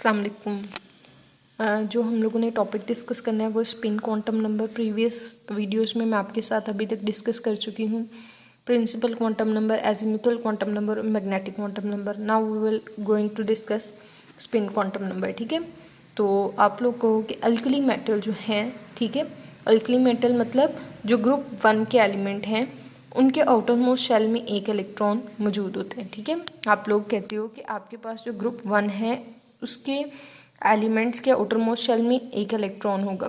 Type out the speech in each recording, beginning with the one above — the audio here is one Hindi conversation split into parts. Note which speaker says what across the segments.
Speaker 1: अस्सलाम वालेकुम। जो हम लोगों ने टॉपिक डिस्कस करना है वो spin quantum number. Previous videos में मैं आपके साथ अभी तक डिस्कस कर चुकी हूँ principal quantum number, azimuthal quantum number और magnetic quantum number. Now we will going to discuss spin quantum number. ठीक है, तो आप लोग कहो कि अल्कली मेटल जो हैं, ठीक है, अल्कली मेटल मतलब जो ग्रुप 1 के एलिमेंट हैं उनके आउटर मोस्ट शेल में एक इलेक्ट्रॉन मौजूद होते हैं। ठीक है, आप लोग कहते हो कि आपके पास जो ग्रुप 1 है उसके एलिमेंट्स के आउटर मोस्ट शेल में एक इलेक्ट्रॉन होगा।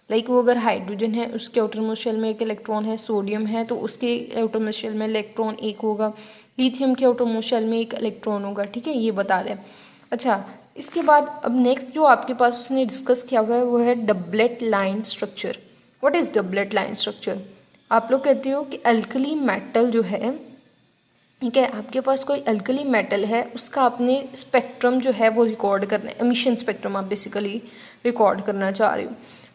Speaker 1: लाइक वो अगर हाइड्रोजन है उसके आउटर मोस्ट शेल में एक इलेक्ट्रॉन है, सोडियम है तो उसके आउटर मोस्ट शेल में इलेक्ट्रॉन एक होगा, लिथियम के आउटर मोस्ट शेल में एक इलेक्ट्रॉन होगा। ठीक है, ये बता रहे हैं। अच्छा, इसके बाद अब नेक्स्ट जो आपके पास उसने डिस्कस किया हुआ है वो है doublet line structure. What is doublet line structure? आप लोग कहते हो कि अल्कली मेटल जो है, ठीक है, आपके पास कोई अल्कली मेटल है उसका आपने स्पेक्ट्रम जो है वो रिकॉर्ड करना है, एमिशन स्पेक्ट्रम आप बेसिकली रिकॉर्ड करना चाह रहे हो।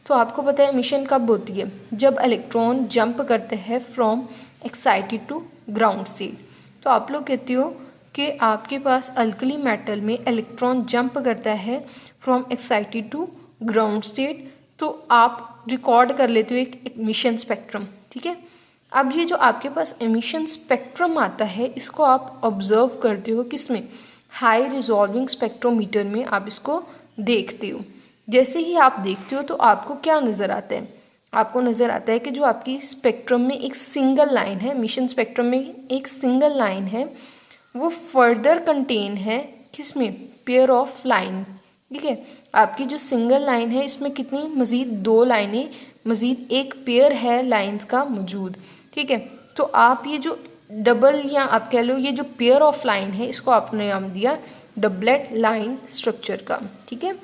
Speaker 1: तो आपको पता है एमिशन कब होती है? जब इलेक्ट्रॉन जंप करते हैं from excited to ground state. तो आप लोग कहते हो कि आपके पास अल्कली मेटल में इलेक्ट्रॉन जंप करता है from excited to ground state, तो आप रिकॉर्ड कर लेते हो एक एमिशन स्पेक्ट्रम। ठीक है, अब ये जो आपके पास एमिशन स्पेक्ट्रम आता है इसको आप ऑब्जर्व करते हो किसमें? हाई रिजॉल्विंग स्पेक्ट्रोमीटर में आप इसको देखते हो। जैसे ही आप देखते हो तो आपको क्या नज़र आता है? आपको नज़र आता है कि जो आपकी स्पेक्ट्रम में एक सिंगल लाइन है, एमिशन स्पेक्ट्रम में एक सिंगल लाइन है, वो फर्दर कंटेन है किसमें? Pair of line. ठीक है, आपकी जो सिंगल लाइन है इसमें कितनी मज़ीद 2 लाइनें, मज़ीद एक पेयर है लाइंस का मौजूद। ठीक है, तो आप ये जो डबल या आप कह लो ये जो पेयर ऑफ लाइन है इसको आपने नाम दिया डबलेट लाइन स्ट्रक्चर का। ठीक है,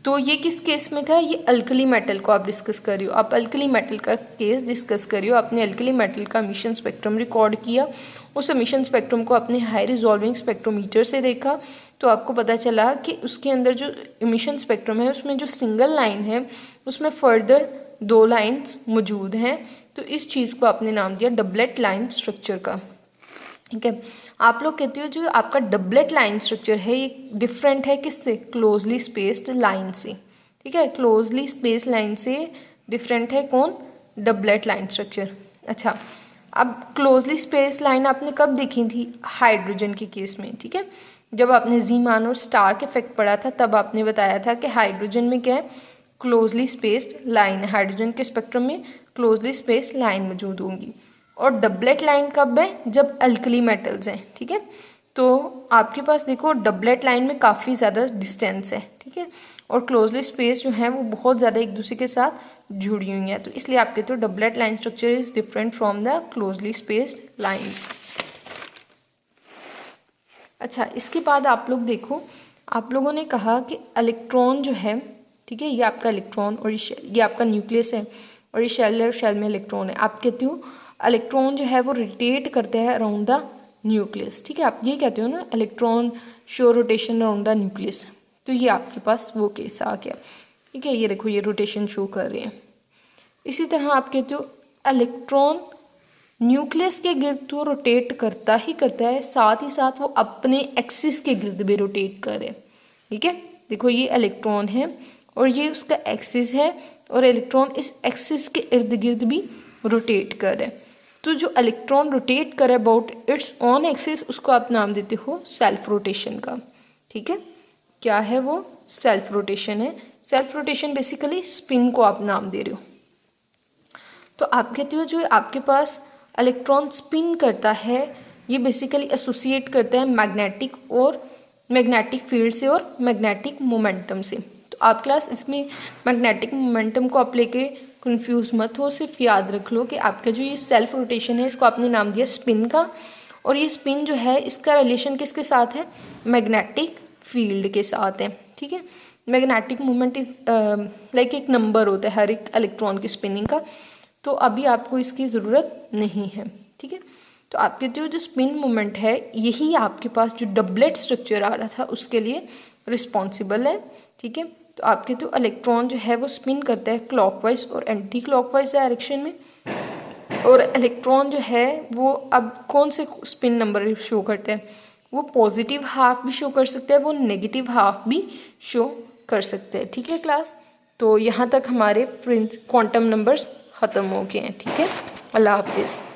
Speaker 1: तो ये किस केस में था? ये अल्कली मेटल को आप डिस्कस कर रहे हो, आप अल्कली मेटल का केस डिस्कस कर रहे हो। आपने अल्कली मेटल का एमिशन स्पेक्ट्रम रिकॉर्ड किया, उस एमिशन स्पेक्ट्रम को अपने हाई रिजॉल्विंग स्पेक्ट्रोमीटर से देखा तो आपको पता चला कि उसके अंदर जो एमिशन स्पेक्ट्रम है उसमें जो सिंगल लाइन है उसमें फर्दर 2 लाइन्स मौजूद हैं। तो इस चीज़ को आपने नाम दिया डबलेट लाइन स्ट्रक्चर का। ठीक है, आप लोग कहते हो जो आपका डबलेट लाइन स्ट्रक्चर है ये डिफरेंट है किससे? क्लोजली स्पेस्ड लाइन से। ठीक है, क्लोजली स्पेस लाइन से डिफरेंट है कौन? Doublet line structure. अच्छा, अब क्लोजली स्पेस लाइन आपने कब देखी थी? हाइड्रोजन के केस में। ठीक है, जब आपने ज़ीमान और स्टार्क इफेक्ट पढ़ा था तब आपने बताया था कि हाइड्रोजन में क्या है? Closely spaced line. हाइड्रोजन के स्पेक्ट्रम में क्लोजली स्पेस लाइन मौजूद होंगी। और डबलेट लाइन कब है? जब अल्कली मेटल्स हैं। ठीक है, तो आपके पास देखो डबलेट लाइन में काफ़ी ज़्यादा डिस्टेंस है। ठीक है, और क्लोजली स्पेस जो है वो बहुत ज़्यादा एक दूसरे के साथ जुड़ी हुई हैं, तो इसलिए आप कहते हो doublet line structure is different from the closely spaced lines. अच्छा, इसके बाद आप लोग देखो, आप लोगों ने कहा कि इलेक्ट्रॉन जो है, ठीक है, ये आपका इलेक्ट्रॉन और ये आपका न्यूक्लियस है और ये शेल है और शेल में इलेक्ट्रॉन है। आप कहते हो इलेक्ट्रॉन जो है वो रोटेट करते हैं अराउंड द न्यूक्लियस। ठीक है, आप ये कहते हो ना electron show rotation around the nucleus. तो ये आपके पास वो केस आ गया। ठीक है, ये देखो ये रोटेशन शो कर रहे हैं। इसी तरह आप कहते हो इलेक्ट्रॉन न्यूक्लियस के गिर्द तो रोटेट करता ही करता है, साथ ही साथ वो अपने एक्सिस के गिर्द भी रोटेट कर रहे हैं। ठीक है, देखो ये इलेक्ट्रॉन है और ये उसका एक्सिस है और इलेक्ट्रॉन इस एक्सिस के इर्द गिर्द भी रोटेट कर रहे हैं। तो जो इलेक्ट्रॉन रोटेट करे अबाउट इट्स ऑन एक्सिस उसको आप नाम देते हो सेल्फ रोटेशन का। ठीक है, क्या है वो? सेल्फ रोटेशन है। सेल्फ रोटेशन बेसिकली स्पिन को आप नाम दे रहे हो। तो आप कहते हो जो आपके पास इलेक्ट्रॉन स्पिन करता है ये बेसिकली एसोसिएट करता है मैग्नेटिक फील्ड से और मैग्नेटिक मोमेंटम से। तो आप क्लास इसमें मैग्नेटिक मोमेंटम को आप लेके कंफ्यूज मत हो, सिर्फ याद रख लो कि आपका जो ये सेल्फ रोटेशन है इसको आपने नाम दिया स्पिन का, और ये स्पिन जो है इसका रिलेशन किसके साथ है? मैग्नेटिक फील्ड के साथ है। ठीक है, मैग्नेटिक मोमेंट इज लाइक एक नंबर होता है हर एक इलेक्ट्रॉन की स्पिनिंग का, तो अभी आपको इसकी ज़रूरत नहीं है। ठीक है, तो आप कहते हो जो स्पिन मोमेंट है यही आपके पास जो डबलेट स्ट्रक्चर आ रहा था उसके लिए रिस्पॉन्सिबल है। ठीक है, तो आप कहते हो इलेक्ट्रॉन जो है वो स्पिन करता है क्लॉकवाइज और एंटी क्लॉकवाइज डायरेक्शन में, और इलेक्ट्रॉन जो है वो अब कौन से स्पिन नंबर शो करते हैं? वो पॉजिटिव हाफ भी शो कर सकते हैं, वो नेगेटिव हाफ भी शो कर सकते हैं। ठीक है क्लास, तो यहाँ तक हमारे क्वांटम नंबर्स ख़त्म हो गए हैं। ठीक है, अल्लाह हाफिज़।